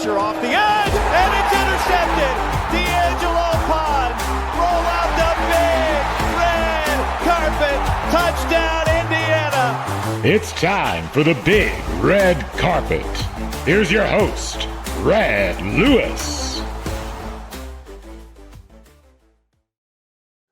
pressure off the edge, and it's intercepted. D'Angelo Ponds roll out the big red carpet. Touchdown, Indiana. It's time for the big red carpet. Here's your host, Rhett Lewis.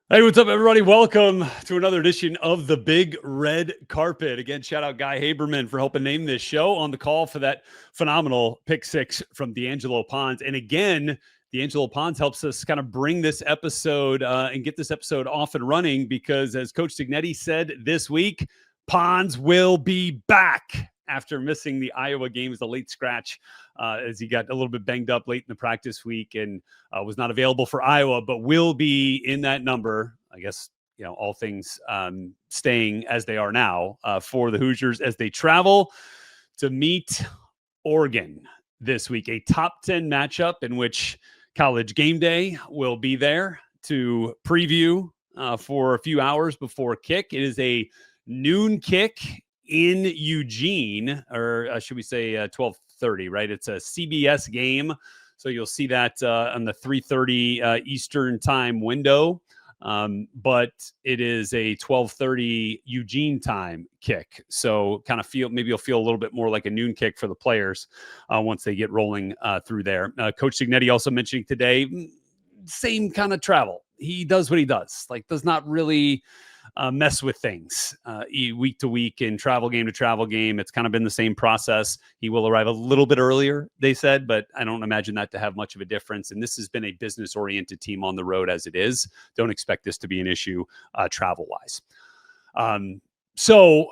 Hey, what's up, everybody? Welcome to another edition of the Big Red Carpet. Again, shout out Guy Haberman for helping name this show. On the call for that phenomenal pick six from D'Angelo Ponds. And again, D'Angelo Ponds helps us kind of bring this episode and get this episode off and running because, as Coach Cignetti said this week, Ponds will be back after missing the Iowa game as a late scratch as he got a little bit banged up late in the practice week and was not available for Iowa, but will be in that number. I guess, you know, all things staying as they are now for the Hoosiers as they travel to meet Oregon this week. A top 10 matchup in which College GameDay will be there to preview for a few hours before kick. It is a noon kick in Eugene, or should we say 12:30, right? It's a CBS game. So you'll see that on the 3:30 Eastern time window. But it is a 12:30 Eugene time kick. So kind of maybe you'll feel a little bit more like a noon kick for the players once they get rolling through there. Coach Cignetti also mentioning today, same kind of travel. He does what he does, like does not really mess with things week to week and travel game to travel game. It's kind of been the same process. He will arrive a little bit earlier, they said, but I don't imagine that to have much of a difference. And this has been a business-oriented team on the road as it is. Don't expect this to be an issue travel-wise. So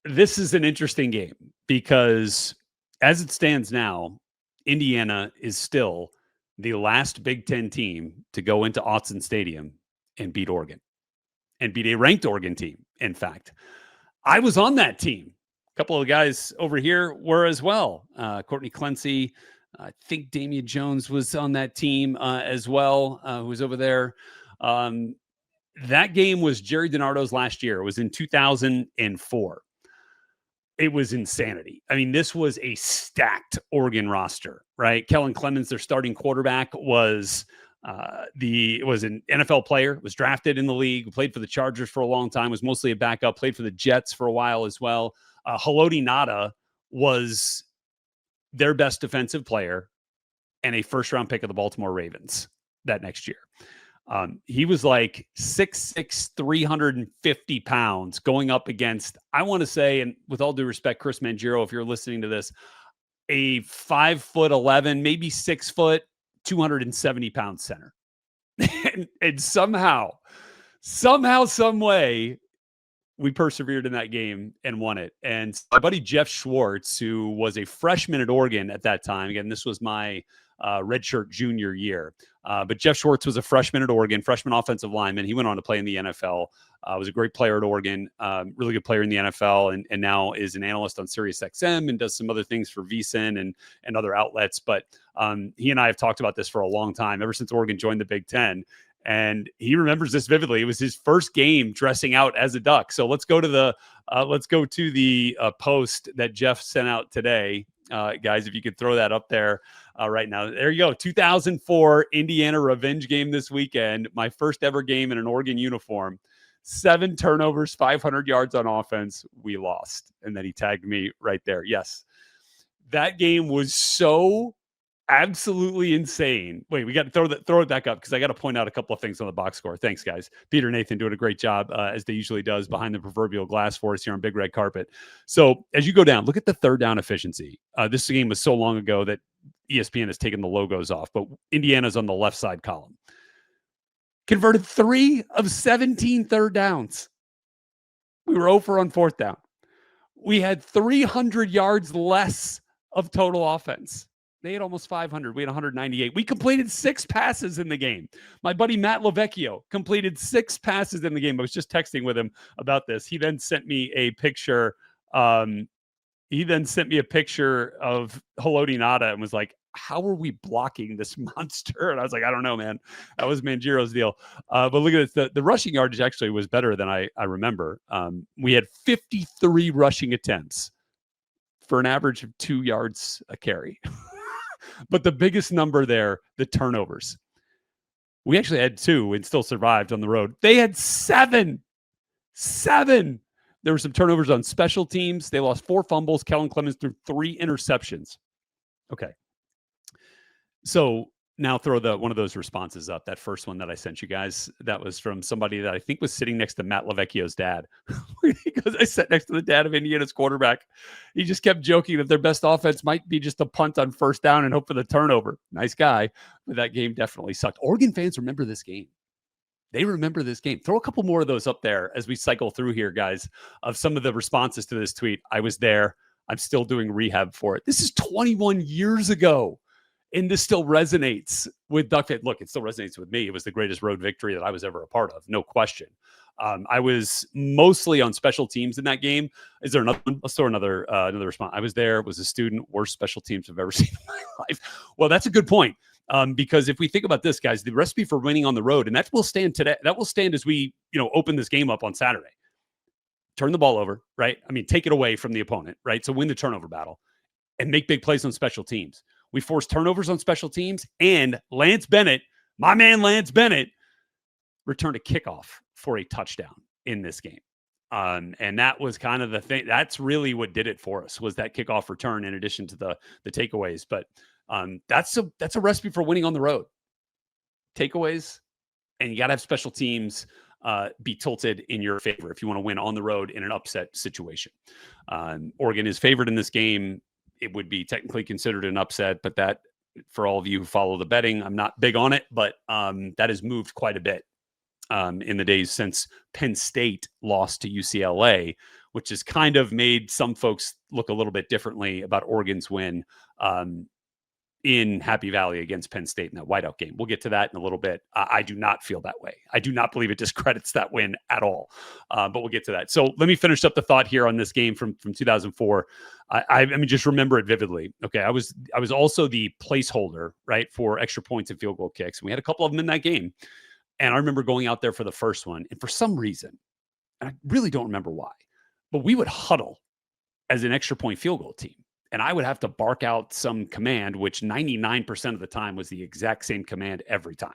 this is an interesting game because as it stands now, Indiana is still the last Big Ten team to go into Autzen Stadium and beat Oregon. And beat a ranked Oregon team. In fact, I was on that team. A couple of guys over here were as well. Courtney Clancy, I think Damian Jones was on that team as well, who was over there. That game was Jerry DiNardo's last year. It was in 2004. It was insanity. I mean, this was a stacked Oregon roster, right? Kellen Clemens, their starting quarterback, was an NFL player, was drafted in the league, played for the Chargers for a long time, was mostly a backup, played for the Jets for a while as well. Haloti Ngata was their best defensive player and a first-round pick of the Baltimore Ravens that next year. He was like 6'6", 350 pounds going up against, I want to say, and with all due respect, Chris Mangiro, if you're listening to this, a 5'11", maybe 6 foot, 270 pound center. and somehow, some way, we persevered in that game and won it. And my buddy Jeff Schwartz, who was a freshman at Oregon at that time, again, this was my redshirt junior year. But Jeff Schwartz was a freshman at Oregon, freshman offensive lineman. He went on to play in the NFL. Was a great player at Oregon, really good player in the NFL, and now is an analyst on SiriusXM and does some other things for VSiN and other outlets. But he and I have talked about this for a long time, ever since Oregon joined the Big Ten. And he remembers this vividly. It was his first game dressing out as a Duck. So let's go to the post that Jeff sent out today. Guys, if you could throw that up there right now. There you go. 2004 Indiana revenge game this weekend. My first ever game in an Oregon uniform. 7 turnovers, 500 yards on offense. We lost. And then he tagged me right there. Yes. That game was so absolutely insane. Wait, we got to throw it back up because I got to point out a couple of things on the box score. Thanks, guys. Peter Nathan doing a great job, as they usually does, behind the proverbial glass for us here on Big Red Carpet. So as you go down, look at the third down efficiency. This game was so long ago that ESPN has taken the logos off, but Indiana's on the left side column. Converted 3 of 17 third downs. We were 0 for on fourth down. We had 300 yards less of total offense. They had almost 500. We had 198. We completed 6 passes in the game. My buddy Matt Lovecchio completed 6 passes in the game. I was just texting with him about this. He then sent me a picture. He then sent me a picture of Haloti Ngata and was like, how are we blocking this monster? And I was like, I don't know, man. That was Mangiro's deal. But look at this. The rushing yardage actually was better than I remember. We had 53 rushing attempts for an average of 2 yards a carry. But the biggest number there, the turnovers. We actually had 2 and still survived on the road. They had 7. 7. There were some turnovers on special teams. They lost 4 fumbles. Kellen Clemens threw 3 interceptions. Okay. So now throw one of those responses up. That first one that I sent you guys, that was from somebody that I think was sitting next to Matt LaVecchio's dad. Because I sat next to the dad of Indiana's quarterback. He just kept joking that their best offense might be just a punt on first down and hope for the turnover. Nice guy. But that game definitely sucked. Oregon fans remember this game. They remember this game. Throw a couple more of those up there as we cycle through here, guys, of some of the responses to this tweet. I was there. I'm still doing rehab for it. This is 21 years ago. And this still resonates with Duck fans. Look, it still resonates with me. It was the greatest road victory that I was ever a part of. No question. I was mostly on special teams in that game. Is there another one? Let's throw another response. I was there, was a student, worst special teams I've ever seen in my life. Well, that's a good point. Because if we think about this, guys, the recipe for winning on the road, and that will stand today. That will stand as we, open this game up on Saturday. Turn the ball over, right? I mean, take it away from the opponent, right? So win the turnover battle and make big plays on special teams. We forced turnovers on special teams, and Lance Bennett, my man Lance Bennett, returned a kickoff for a touchdown in this game. And that was kind of the thing. That's really what did it for us, was that kickoff return in addition to the takeaways. But that's a recipe for winning on the road. Takeaways, and you got to have special teams be tilted in your favor if you want to win on the road in an upset situation. Oregon is favored in this game. It would be technically considered an upset, but that, for all of you who follow the betting, I'm not big on it, but that has moved quite a bit in the days since Penn State lost to UCLA, which has kind of made some folks look a little bit differently about Oregon's win in Happy Valley against Penn State in that whiteout game. We'll get to that in a little bit. I do not feel that way. I do not believe it discredits that win at all. But we'll get to that. So let me finish up the thought here on this game from 2004. I mean, just remember it vividly. Okay, I was also the placeholder, right, for extra points and field goal kicks. And we had a couple of them in that game. And I remember going out there for the first one. And for some reason, and I really don't remember why, but we would huddle as an extra point field goal team. And I would have to bark out some command, which 99% of the time was the exact same command every time.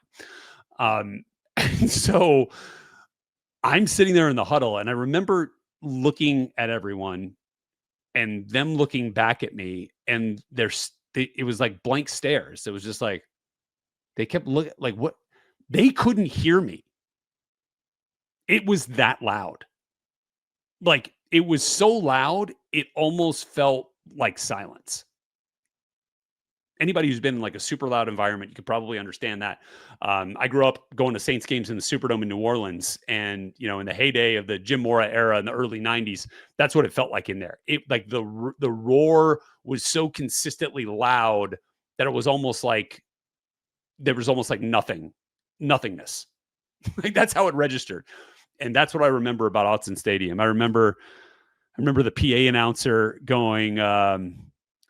And so I'm sitting there in the huddle, and I remember looking at everyone and them looking back at me, and it was like blank stares. It was just like, they kept looking like what? They couldn't hear me. It was that loud. Like, it was so loud, it almost felt like silence. Anybody who's been in like a super loud environment, you could probably understand that. I grew up going to Saints games in the Superdome in New Orleans, and in the heyday of the Jim Mora era in the early 90s, that's what it felt like in there. It like the roar was so consistently loud that it was almost like there was almost like nothingness. Like, that's how it registered. And that's what I remember about Autzen Stadium. I remember the PA announcer going,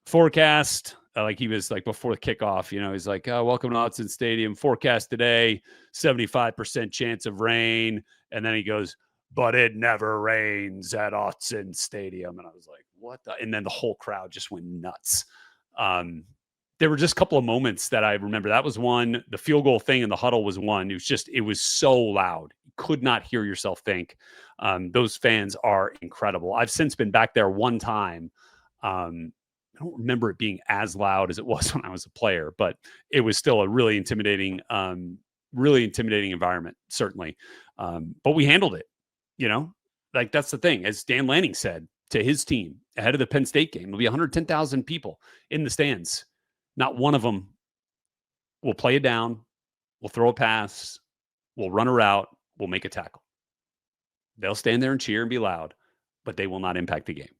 forecast, like he was like before the kickoff, he's like, welcome to Autzen Stadium, forecast today, 75% chance of rain. And then he goes, but it never rains at Autzen Stadium. And I was like, what the? And then the whole crowd just went nuts. There were just a couple of moments that I remember. That was one. The field goal thing in the huddle was one. It was so loud. You could not hear yourself think. Those fans are incredible. I've since been back there one time. I don't remember it being as loud as it was when I was a player, but it was still a really intimidating environment, certainly. But we handled it, like that's the thing. As Dan Lanning said to his team ahead of the Penn State game, there'll be 110,000 people in the stands. Not one of them will play it down, will throw a pass, will run a route, will make a tackle. They'll stand there and cheer and be loud, but they will not impact the game.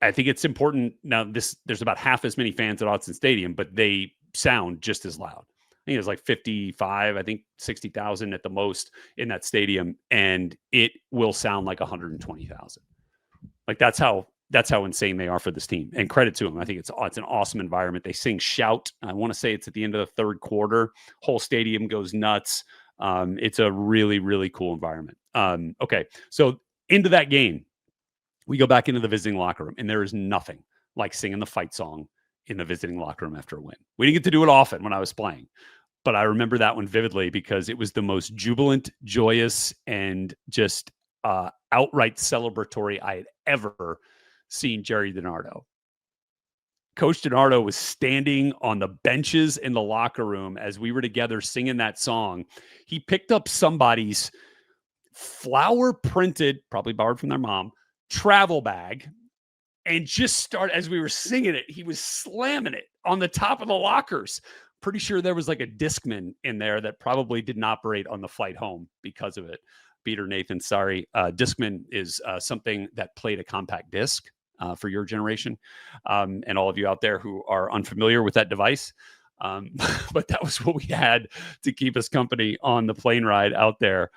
I think it's important. Now, there's about half as many fans at Autzen Stadium, but they sound just as loud. I think it was like 55, 60,000 at the most in that stadium, and it will sound like 120,000. Like, that's how insane they are for this team, and credit to them. I think it's an awesome environment. They sing Shout. I want to say it's at the end of the third quarter. Whole stadium goes nuts. It's a really, really cool environment. Okay. So into that game, we go back into the visiting locker room, and there is nothing like singing the fight song in the visiting locker room after a win. We didn't get to do it often when I was playing, but I remember that one vividly because it was the most jubilant, joyous, and just outright celebratory I had ever seen Jerry DiNardo. Coach DiNardo was standing on the benches in the locker room as we were together singing that song. He picked up somebody's flower printed, probably borrowed from their mom, travel bag, and just started, as we were singing it, he was slamming it on the top of the lockers. Pretty sure there was like a Discman in there that probably didn't operate on the flight home because of it. Peter Nathan, sorry. Discman is something that played a compact disc for your generation, and all of you out there who are unfamiliar with that device. But that was what we had to keep us company on the plane ride out there.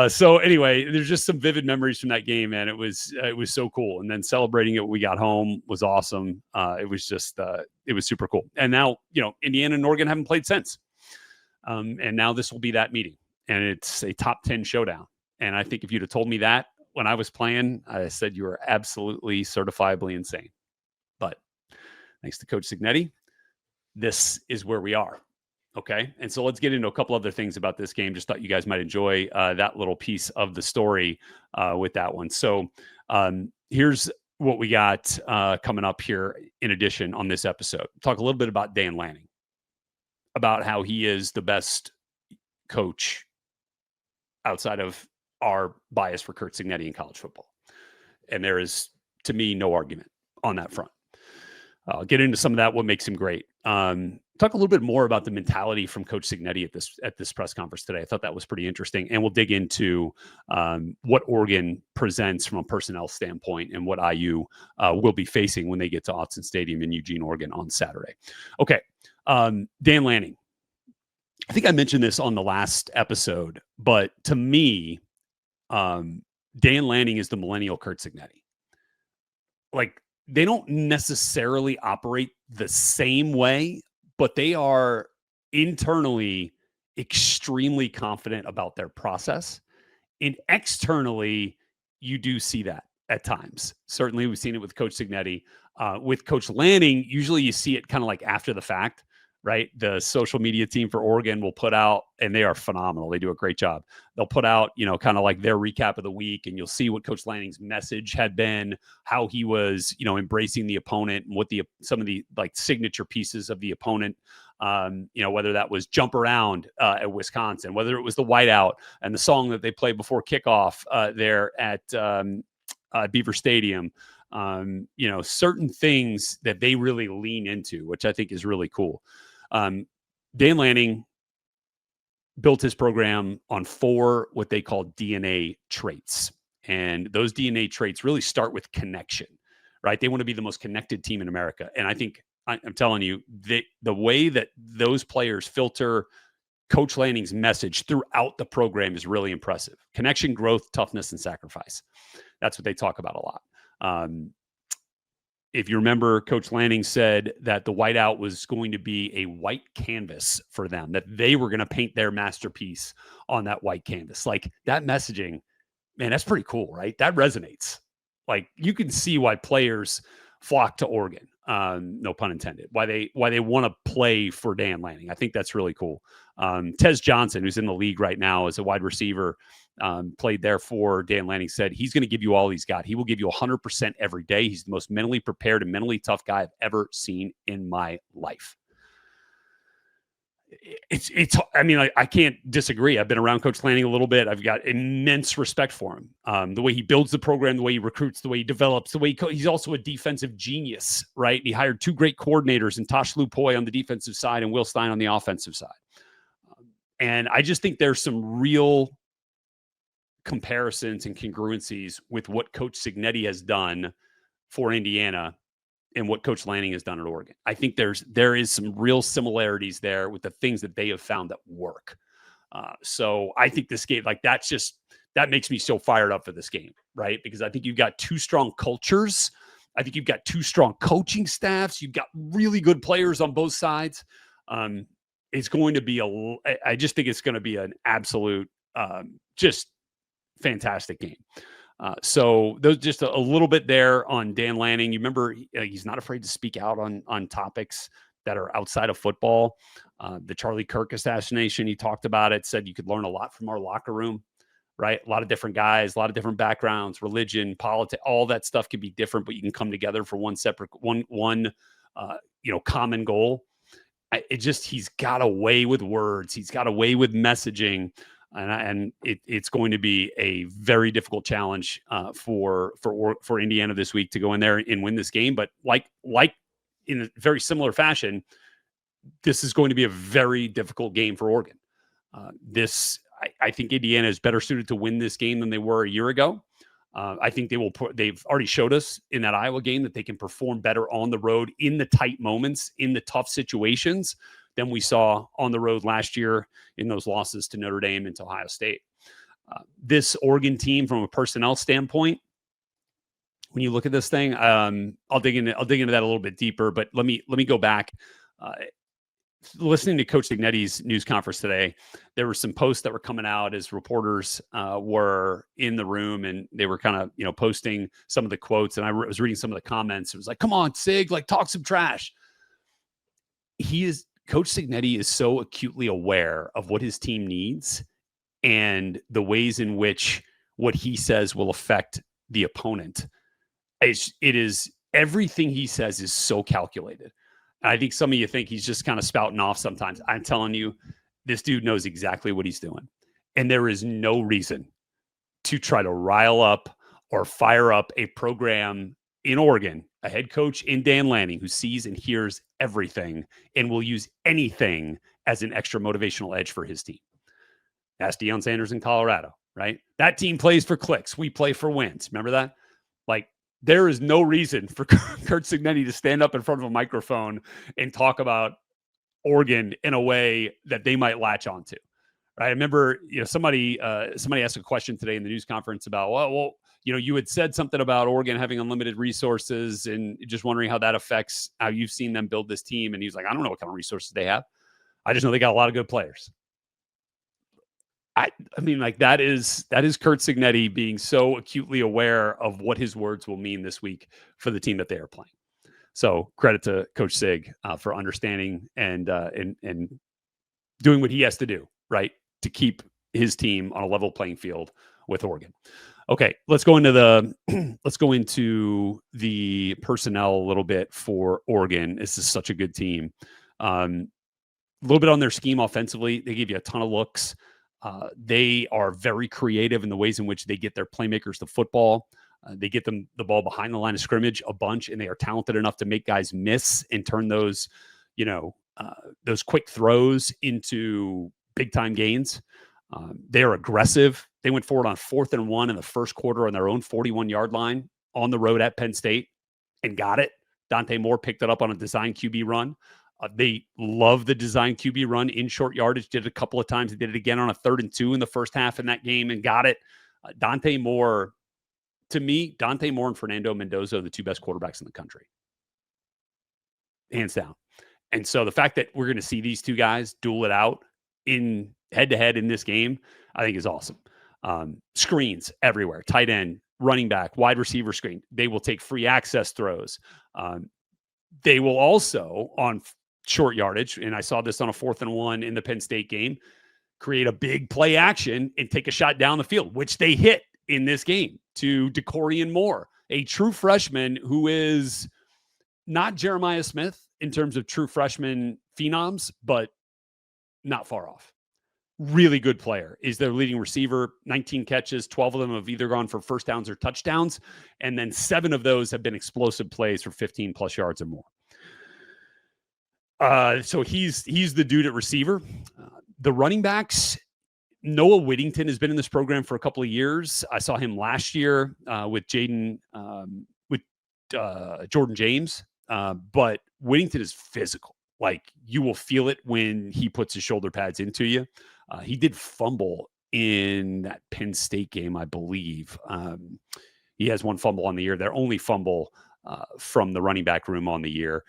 So anyway, there's just some vivid memories from that game, man. It was so cool. And then celebrating it when we got home was awesome. It was just, it was super cool. And now, Indiana and Oregon haven't played since. And now this will be that meeting, and it's a top 10 showdown. And I think if you'd have told me that when I was playing, I said you were absolutely certifiably insane. But thanks to Coach Cignetti, this is where we are. Okay. And so let's get into a couple other things about this game. Just thought you guys might enjoy that little piece of the story with that one. So here's what we got coming up here in addition on this episode. Talk a little bit about Dan Lanning, about how he is the best coach outside of our bias for Curt Cignetti in college football. And there is, to me, no argument on that front. I'll get into some of that, what makes him great. Talk a little bit more about the mentality from Coach Cignetti at this press conference today. I thought that was pretty interesting. And we'll dig into what Oregon presents from a personnel standpoint and what IU will be facing when they get to Autzen Stadium in Eugene, Oregon on Saturday. Okay. Dan Lanning. I think I mentioned this on the last episode, but to me, Dan Lanning is the millennial Curt Cignetti. Like, they don't necessarily operate the same way, but they are internally extremely confident about their process. And externally, you do see that at times. Certainly, we've seen it with Coach Cignetti. With Coach Lanning, usually you see it kind of like after the fact, right? The social media team for Oregon will put out, and they are phenomenal. They do a great job. They'll put out, kind of like their recap of the week, and you'll see what Coach Lanning's message had been, how he was, embracing the opponent, and what some of the like signature pieces of the opponent, whether that was jump around at Wisconsin, whether it was the whiteout and the song that they played before kickoff there at Beaver Stadium. Certain things that they really lean into, which I think is really cool. Dan Lanning built his program on 4 what they call DNA traits. And those DNA traits really start with connection, right? They want to be the most connected team in America. And I think, I'm telling you, the way that those players filter Coach Lanning's message throughout the program is really impressive. Connection, growth, toughness, and sacrifice. That's what they talk about a lot. If you remember, Coach Lanning said that the whiteout was going to be a white canvas for them, that they were going to paint their masterpiece on that white canvas. Like, that messaging, man, that's pretty cool, right? That resonates. Like, you can see why players flock to Oregon. No pun intended. Why they want to play for Dan Lanning. I think that's really cool. Tez Johnson, who's in the league right now as a wide receiver, played there for Dan Lanning, said he's going to give you all he's got. He will give you 100% every day. He's the most mentally prepared and mentally tough guy I've ever seen in my life. I can't disagree. I've been around Coach Lanning a little bit. I've got immense respect for him. The way he builds the program, the way he recruits, the way he develops, the way he's also a defensive genius, right? He hired 2 great coordinators, and Tosh Lupoy on the defensive side and Will Stein on the offensive side. And I just think there's some real comparisons and congruencies with what Coach Cignetti has done for Indiana and what Coach Lanning has done at Oregon. I think there is some real similarities there with the things that they have found that work. So I think this game, like, that makes me so fired up for this game, right? Because I think you've got 2 strong cultures. I think you've got 2 strong coaching staffs. You've got really good players on both sides. It's going to be I just think it's going to be an absolute, just fantastic game. So those just a little bit there on Dan Lanning. You remember he's not afraid to speak out on topics that are outside of football. The Charlie Kirk assassination, he talked about it, said you could learn a lot from our locker room, right? A lot of different guys, a lot of different backgrounds, religion, politics, all that stuff can be different, but you can come together for one common goal. He's got a way with words. He's got a way with messaging. And it's going to be a very difficult challenge for Indiana this week to go in there and win this game. But like in a very similar fashion, this is going to be a very difficult game for Oregon. I think Indiana is better suited to win this game than they were a year ago. I think they've already showed us in that Iowa game that they can perform better on the road in the tight moments, in the tough situations than we saw on the road last year in those losses to Notre Dame and to Ohio State. This Oregon team, from a personnel standpoint, when you look at this thing, I'll dig into that a little bit deeper. But let me go back. Listening to Coach Cignetti's news conference today, there were some posts that were coming out as reporters were in the room, and they were kind of posting some of the quotes. And I was reading some of the comments. It was like, "Come on, Sig, like talk some trash." Coach Cignetti is so acutely aware of what his team needs and the ways in which what he says will affect the opponent. Everything he says is so calculated. I think some of you think he's just kind of spouting off sometimes. I'm telling you, this dude knows exactly what he's doing. And there is no reason to try to rile up or fire up a program in Oregon, a head coach in Dan Lanning, who sees and hears everything and will use anything as an extra motivational edge for his team. Ask Deion Sanders in Colorado, right? That team plays for clicks. We play for wins. Remember that? Like, there is no reason for Curt Cignetti to stand up in front of a microphone and talk about Oregon in a way that they might latch onto. Right? I remember, somebody asked a question today in the news conference about, well, you had said something about Oregon having unlimited resources and just wondering how that affects how you've seen them build this team. And he's like, I don't know what kind of resources they have. I just know they got a lot of good players. I mean, like that is Curt Cignetti being so acutely aware of what his words will mean this week for the team that they are playing. So credit to Coach Sig for understanding and doing what he has to do, right, to keep his team on a level playing field with Oregon. Okay, let's go into the personnel a little bit for Oregon. This is such a good team. A little bit on their scheme offensively. They give you a ton of looks. They are very creative in the ways in which they get their playmakers the football. They get them the ball behind the line of scrimmage a bunch, and they are talented enough to make guys miss and turn those quick throws into big time gains. They are aggressive. They went forward on 4th and 1 in the first quarter on their own 41-yard line on the road at Penn State and got it. Dante Moore picked it up on a design QB run. They love the design QB run in short yardage. Did it a couple of times. They did it again on a 3rd and 2 in the first half in that game and got it. Dante Moore and Fernando Mendoza are the two best quarterbacks in the country. Hands down. And so the fact that we're going to see these two guys duel it out in head-to-head in this game, I think is awesome. Screens everywhere. Tight end, running back, wide receiver screen. They will take free access throws. They will also, on short yardage, and I saw this on a 4th and 1 in the Penn State game, create a big play action and take a shot down the field, which they hit in this game to Decorian Moore, a true freshman who is not Jeremiah Smith in terms of true freshman phenoms, but not far off. Really good player. Is their leading receiver, 19 catches, 12 of them have either gone for first downs or touchdowns, and then 7 of those have been explosive plays for 15 plus yards or more. So he's the dude at receiver. The running backs, Noah Whittington has been in this program for a couple of years. I saw him last year with Jordan James, but Whittington is physical. Like, you will feel it when he puts his shoulder pads into you. He did fumble in that Penn State game, I believe. He has one fumble on the year. Their only fumble from the running back room on the year.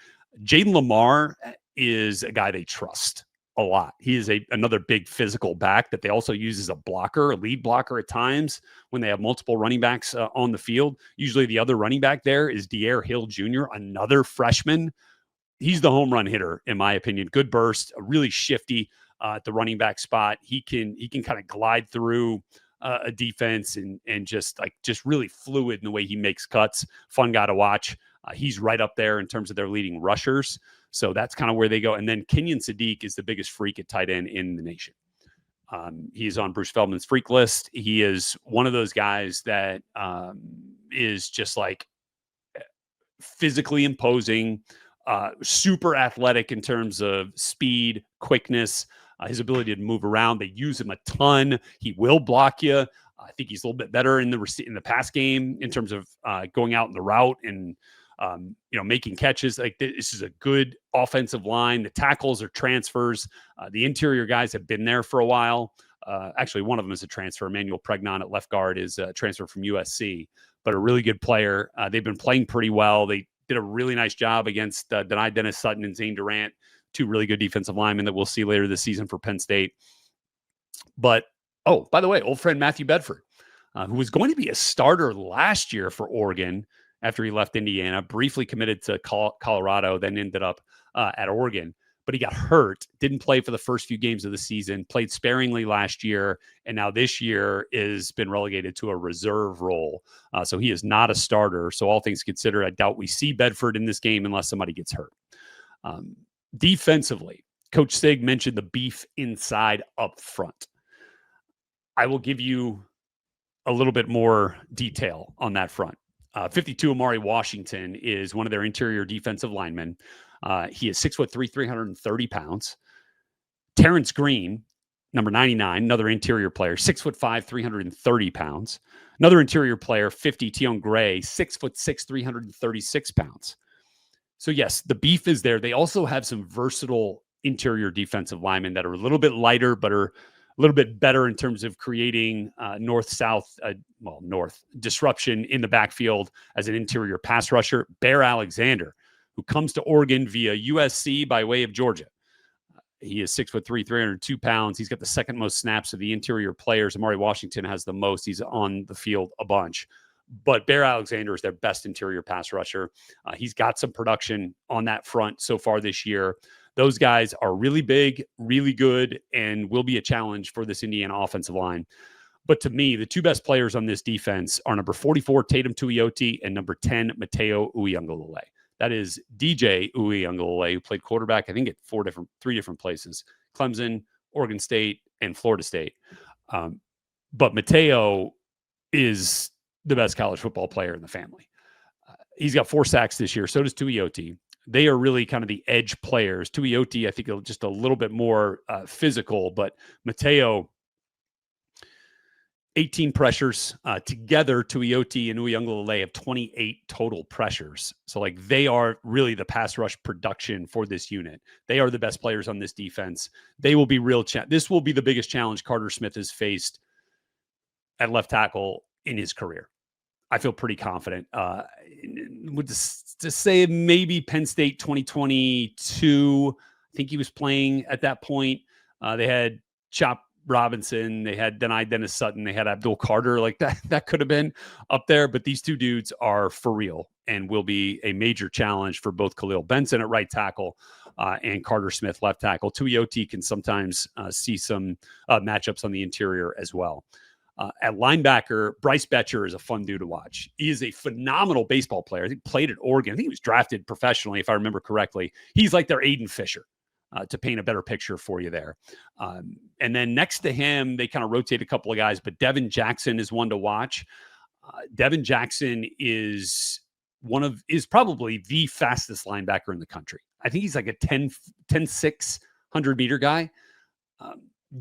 Jaden Lamar is a guy they trust a lot. He is another big physical back that they also use as a blocker, a lead blocker at times when they have multiple running backs on the field. Usually the other running back there is De'Air Hill Jr., another freshman. He's the home run hitter, in my opinion. Good burst, really shifty at the running back spot. He can kind of glide through a defense and just really fluid in the way he makes cuts. Fun guy to watch. He's right up there in terms of their leading rushers. So that's kind of where they go. And then Kenyon Sadiq is the biggest freak at tight end in the nation. He's on Bruce Feldman's freak list. He is one of those guys that is just like physically imposing, super athletic in terms of speed, quickness, his ability to move around. They use him a ton. He will block you. I think he's a little bit better in the pass game in terms of going out in the route and making catches. Like, this is a good offensive line. The tackles are transfers. The interior guys have been there for a while. Actually, one of them is a transfer. Emmanuel Pregnon at left guard is a transfer from USC, but a really good player. They've been playing pretty well. They did a really nice job against Denai Dennis Sutton and Zane Durant, two really good defensive linemen that we'll see later this season for Penn State. But, by the way, old friend Matthew Bedford, who was going to be a starter last year for Oregon after he left Indiana, briefly committed to Colorado, then ended up at Oregon. But he got hurt, didn't play for the first few games of the season, played sparingly last year, and now this year has been relegated to a reserve role. So he is not a starter. So all things considered, I doubt we see Bedford in this game unless somebody gets hurt. Defensively, Coach Sig mentioned the beef inside up front. I will give you a little bit more detail on that front. 52 Amari Washington is one of their interior defensive linemen. He is 6'3", 330 pounds. Terrence Green, number 99, another interior player, 6'5", 330 pounds. Another interior player, 50, Tion Gray, 6'6", 336 pounds. So yes, the beef is there. They also have some versatile interior defensive linemen that are a little bit lighter, but are a little bit better in terms of creating north disruption in the backfield as an interior pass rusher. Bear Alexander, who comes to Oregon via USC by way of Georgia. He is 6'3", 302 pounds. He's got the second most snaps of the interior players. Amari Washington has the most. He's on the field a bunch. But Bear Alexander is their best interior pass rusher. He's got some production on that front so far this year. Those guys are really big, really good, and will be a challenge for this Indiana offensive line. But to me, the two best players on this defense are number 44, Tatum Tuioti, and number 10, Matayo Uiagalelei. That is DJ Uiagalelei, who played quarterback, I think, at three different places: Clemson, Oregon State, and Florida State. But Matayo is the best college football player in the family. He's got 4 sacks this year. So does Tuioti. They are really kind of the edge players. Tuioti, I think, just a little bit more physical, but Matayo, 18 pressures. Together, Tuioti and Uiagalelei have 28 total pressures. So, they are really the pass rush production for this unit. They are the best players on this defense. They will be this will be the biggest challenge Carter Smith has faced at left tackle in his career. I feel pretty confident. To say maybe Penn State 2022, I think he was playing at that point. They had Chop Robinson, they had Denai Dennis Sutton, they had Abdul Carter. That could have been up there, but these two dudes are for real and will be a major challenge for both Khalil Benson at right tackle and Carter Smith left tackle. Tuioti can sometimes see some matchups on the interior as well. At linebacker, Bryce Betcher is a fun dude to watch. He is a phenomenal baseball player. I think played at Oregon. I think he was drafted professionally, if I remember correctly. He's like their Aiden Fisher, to paint a better picture for you there. And then next to him, they kind of rotate a couple of guys, but Devin Jackson is one to watch. Devin Jackson is probably the fastest linebacker in the country. I think he's like a 10-6, 100-meter guy.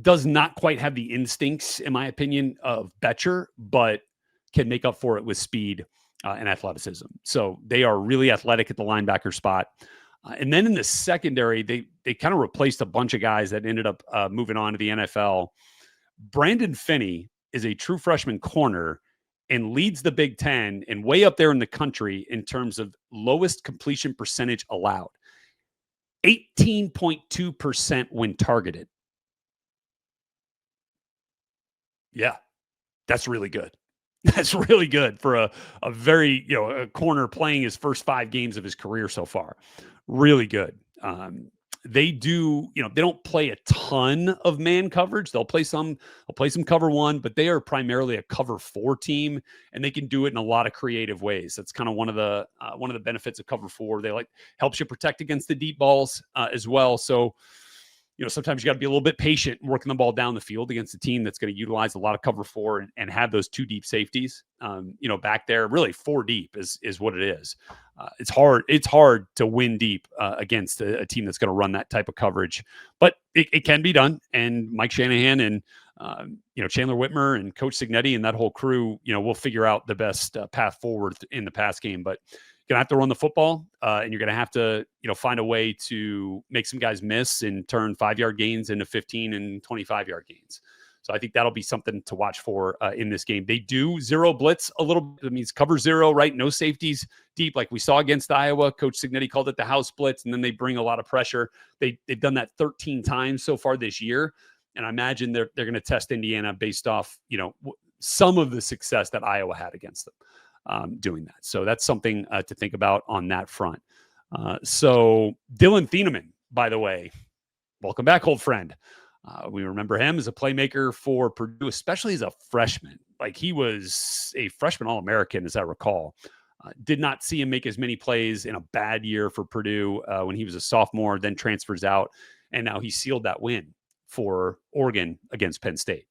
Does not quite have the instincts, in my opinion, of Betcher, but can make up for it with speed and athleticism. So they are really athletic at the linebacker spot. And then in the secondary, they kind of replaced a bunch of guys that ended up moving on to the NFL. Brandon Finney is a true freshman corner and leads the Big Ten and way up there in the country in terms of lowest completion percentage allowed. 18.2% when targeted. Yeah, that's really good. That's really good for a very, a corner playing his first 5 games of his career so far. Really good. They do, they don't play a ton of man coverage. They'll play some cover 1, but they are primarily a cover 4 team, and they can do it in a lot of creative ways. That's kind of one of the benefits of cover 4. They helps you protect against the deep balls as well. So, sometimes you got to be a little bit patient working the ball down the field against a team that's going to utilize a lot of cover 4 and have those 2 deep safeties, back there. Really 4 deep is what it is. It's hard to win deep against a team that's going to run that type of coverage, but it can be done. And Mike Shanahan and, Chandler Whitmer and Coach Cignetti and that whole crew, will figure out the best path forward in the pass game. But you're going to have to run the football, and you're going to have to, find a way to make some guys miss and turn 5-yard gains into 15 and 25-yard gains. So I think that'll be something to watch for in this game. They do zero blitz a little bit. It means cover 0, right? No safeties deep, like we saw against Iowa. Coach Cignetti called it the house blitz, and then they bring a lot of pressure. They've done that 13 times so far this year, and I imagine they're going to test Indiana based off, some of the success that Iowa had against them. Doing that. So that's something to think about on that front. So Dylan Thieneman, by the way, welcome back, old friend. We remember him as a playmaker for Purdue, especially as a freshman. Like, he was a freshman All-American, as I recall. Did not see him make as many plays in a bad year for Purdue when he was a sophomore, then transfers out, and now he sealed that win for Oregon against Penn State.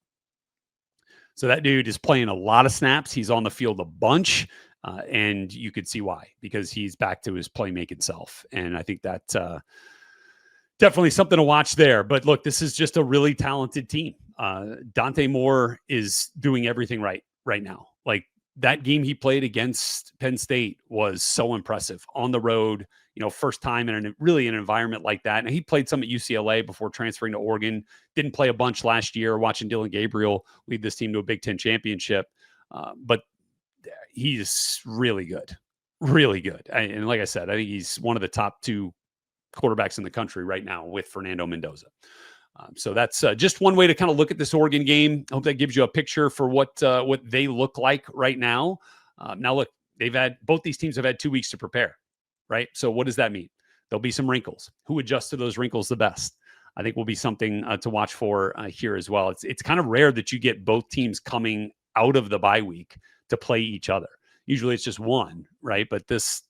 So that dude is playing a lot of snaps. He's on the field a bunch, and you could see why, because he's back to his playmaking self. And I think that definitely something to watch there. But look, this is just a really talented team. Dante Moore is doing everything right now. Like, that game he played against Penn State was so impressive on the road, first time in an environment like that. And he played some at UCLA before transferring to Oregon, didn't play a bunch last year, watching Dylan Gabriel lead this team to a Big Ten championship. But he's really good, really good. And like I said, I think he's one of the top 2 quarterbacks in the country right now with Fernando Mendoza. So that's just one way to kind of look at this Oregon game. I hope that gives you a picture for what they look like right now. Now, look, both these teams have had 2 weeks to prepare, right? So what does that mean? There'll be some wrinkles. Who adjusts to those wrinkles the best? I think will be something to watch for here as well. It's kind of rare that you get both teams coming out of the bye week to play each other. Usually it's just one, right? But this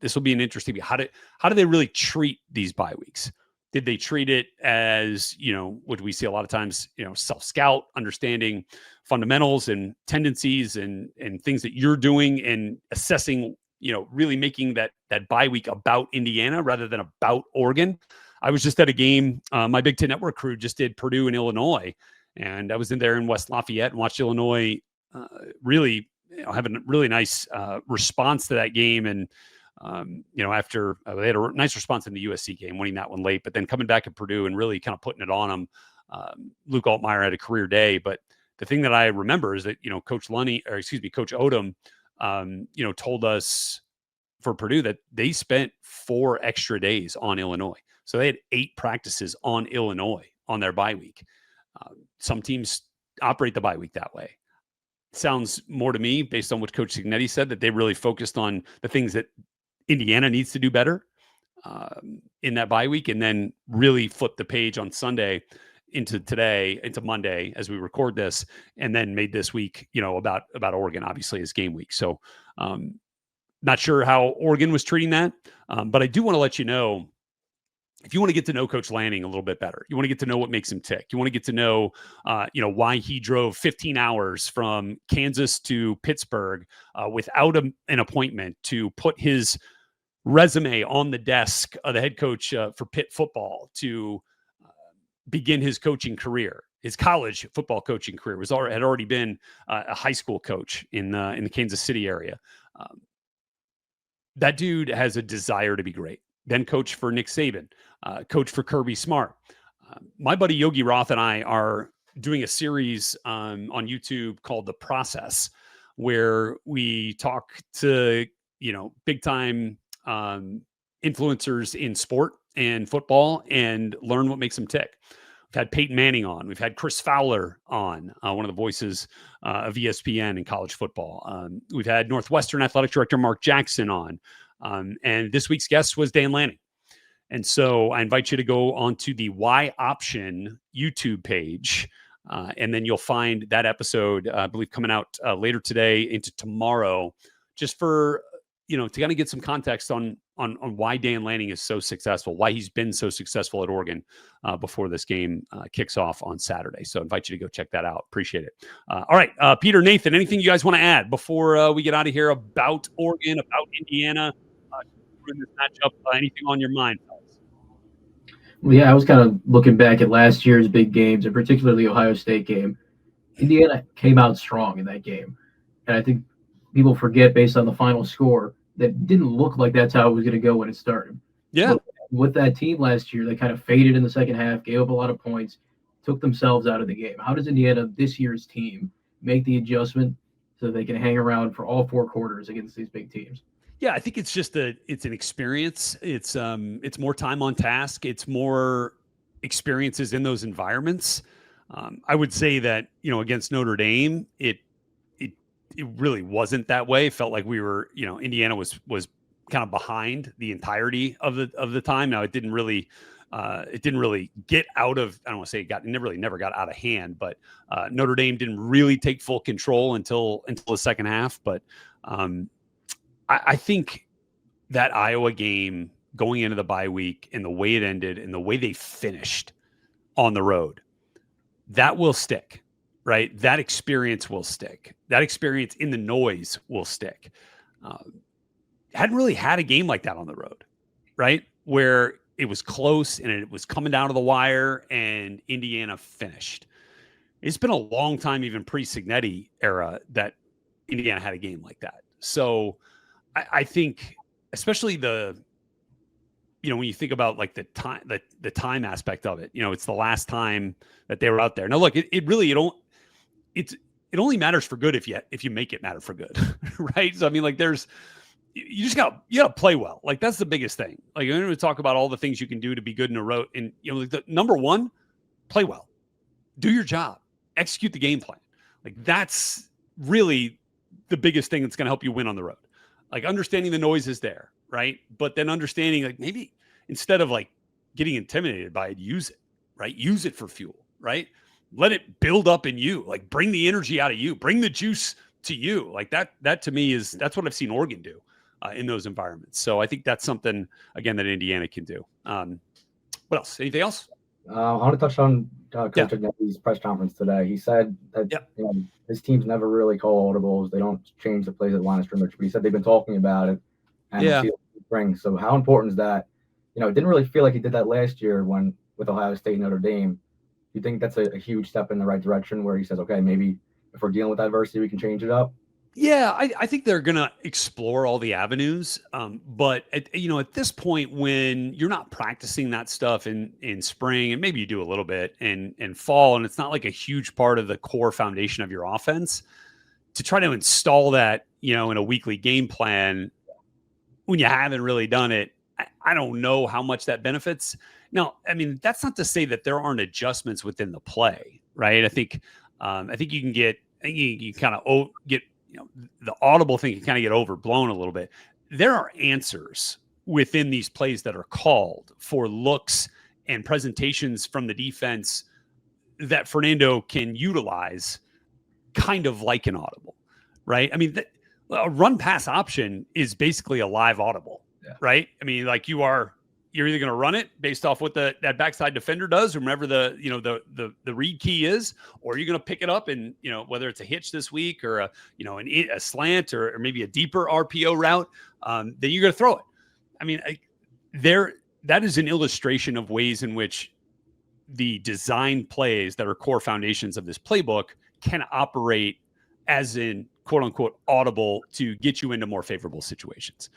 will be an interesting. How do they really treat these bye weeks? Did they treat it as, what we see a lot of times, self-scout, understanding fundamentals and tendencies and things that you're doing and assessing, really making that bye week about Indiana rather than about Oregon? I was just at a game. My Big Ten Network crew just did Purdue and Illinois, and I was in there in West Lafayette and watched Illinois really having a really nice response to that game. And after they had a nice response in the USC game, winning that one late, but then coming back at Purdue and really kind of putting it on them. Luke Altmaier had a career day, but the thing that I remember is that, Coach Odom, told us for Purdue that they spent 4 extra days on Illinois. So they had 8 practices on Illinois on their bye week. Some teams operate the bye week that way. Sounds more to me, based on what Coach Cignetti said, that they really focused on the things that Indiana needs to do better in that bye week, and then really flip the page on Sunday into Monday as we record this, and then made this week, about Oregon, obviously, as game week. So not sure how Oregon was treating that, but I do want to let you know, if you want to get to know Coach Lanning a little bit better, you want to get to know what makes him tick. You want to get to know, why he drove 15 hours from Kansas to Pittsburgh without an appointment to put his resume on the desk of the head coach for Pitt football to begin his coaching career. His college football coaching career had already been a high school coach in the Kansas City area. That dude has a desire to be great. Then coach for Nick Saban, coach for Kirby Smart. My buddy Yogi Roth and I are doing a series on YouTube called The Process, where we talk to, big time influencers in sport and football and learn what makes them tick. We've had Peyton Manning on. We've had Chris Fowler on, one of the voices of ESPN in college football. We've had Northwestern Athletic Director Mark Jackson on. And this week's guest was Dan Lanning. And so I invite you to go onto the Y Option YouTube page. And then you'll find that episode, I believe, coming out later today into tomorrow, just for, to kind of get some context on why Dan Lanning is so successful, why he's been so successful at Oregon before this game kicks off on Saturday. So I invite you to go check that out. Appreciate it. All right, Peter, Nathan, anything you guys want to add before we get out of here about Oregon, about Indiana, in this matchup? Anything on your mind, fellas? Well, yeah, I was kind of looking back at last year's big games, and particularly the Ohio State game. Indiana came out strong in that game. And I think people forget, based on the final score, that didn't look like that's how it was going to go when it started. Yeah. But with that team last year, they kind of faded in the second half, gave up a lot of points, took themselves out of the game. How does Indiana, this year's team, make the adjustment so they can hang around for all 4 quarters against these big teams? Yeah, I think it's just it's an experience. It's more time on task. It's more experiences in those environments. I would say that, against Notre Dame, it really wasn't that way. It felt like we were, Indiana was kind of behind the entirety of the time. Now it didn't really get out of, I don't want to say never got out of hand, but Notre Dame didn't really take full control until the second half. But I think that Iowa game going into the bye week and the way it ended and the way they finished on the road, that will stick, right? That experience will stick. That experience in the noise will stick. Hadn't really had a game like that on the road, right? Where it was close and it was coming down to the wire and Indiana finished. It's been a long time, even pre-Cignetti era, that Indiana had a game like that. So I think, especially when you think about like the time aspect of it, it's the last time that they were out there. Now, look, it only matters for good if you make it matter for good, right? So I mean, like you just gotta play well. Like that's the biggest thing. Like I'm going to talk about all the things you can do to be good in a row, and like the number one, play well, do your job, execute the game plan. Like that's really the biggest thing that's going to help you win on the road. Like understanding the noise is there, right? But then understanding, like, maybe instead of like getting intimidated by it, use it, right? Use it for fuel, right? Let it build up in you. Like bring the energy out of you, bring the juice to you. Like that to me that's what I've seen Oregon do in those environments. So I think that's something, again, that Indiana can do. What else? Anything else? I want to touch on Coach Cignetti's press conference today. He said that his team's never really call audibles. They don't change the plays at line of scrimmage. But he said they've been talking about it and see what it brings. So how important is that? It didn't really feel like he did that last year with Ohio State and Notre Dame. Do you think that's a huge step in the right direction where he says, okay, maybe if we're dealing with adversity, we can change it up? Yeah, I think they're going to explore all the avenues. But at this point, when you're not practicing that stuff in spring, and maybe you do a little bit in fall, and it's not like a huge part of the core foundation of your offense, to try to install that, in a weekly game plan when you haven't really done it, I don't know how much that benefits. Now, I mean, that's not to say that there aren't adjustments within the play, right? I think you can you kind of get, the audible thing can kind of get overblown a little bit. There are answers within these plays that are called for looks and presentations from the defense that Fernando can utilize, kind of like an audible, right? I mean, a run pass option is basically a live audible, right? I mean, like you're either going to run it based off what that backside defender does, or whatever the read key is, or you're going to pick it up and, whether it's a hitch this week or a slant or maybe a deeper RPO route, then you're going to throw it. I mean, that is an illustration of ways in which the design plays that are core foundations of this playbook can operate as in quote unquote audible to get you into more favorable situations.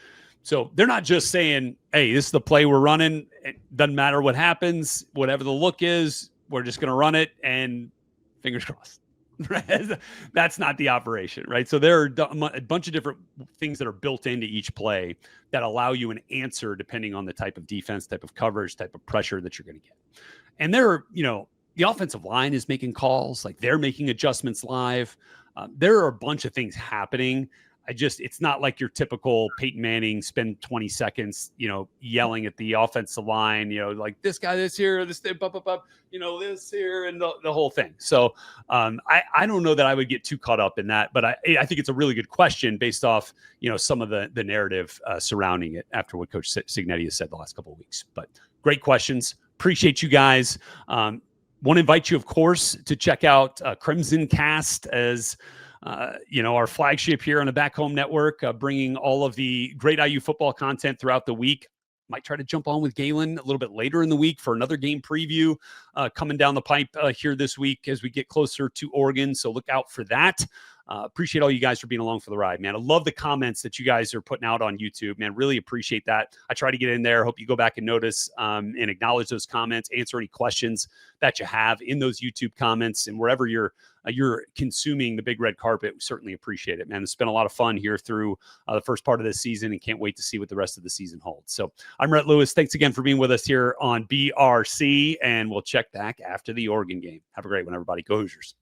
So they're not just saying, hey, this is the play we're running. It doesn't matter what happens, whatever the look is, we're just going to run it and fingers crossed. That's not the operation, right? So there are a bunch of different things that are built into each play that allow you an answer depending on the type of defense, type of coverage, type of pressure that you're going to get. And there are, the offensive line is making calls, like they're making adjustments live. There are a bunch of things happening. It's not like your typical Peyton Manning spend 20 seconds, yelling at the offensive line, like this guy, this here, this, this here, and the whole thing. So I don't know that I would get too caught up in that, but I think it's a really good question based off, some of the narrative surrounding it after what Coach Cignetti has said the last couple of weeks. But great questions. Appreciate you guys. Want to invite you, of course, to check out Crimson Cast as our flagship here on the Back Home Network, bringing all of the great IU football content throughout the week. Might try to jump on with Galen a little bit later in the week for another game preview coming down the pipe here this week as we get closer to Oregon. So look out for that. Appreciate all you guys for being along for the ride, man. I love the comments that you guys are putting out on YouTube, man. Really appreciate that. I try to get in there. Hope you go back and notice and acknowledge those comments, answer any questions that you have in those YouTube comments, and wherever you're consuming the Big Red Carpet. We certainly appreciate it, man. It's been a lot of fun here through the first part of this season, and can't wait to see what the rest of the season holds. So I'm Rhett Lewis. Thanks again for being with us here on BRC, and we'll check back after the Oregon game. Have a great one, everybody. Go Hoosiers.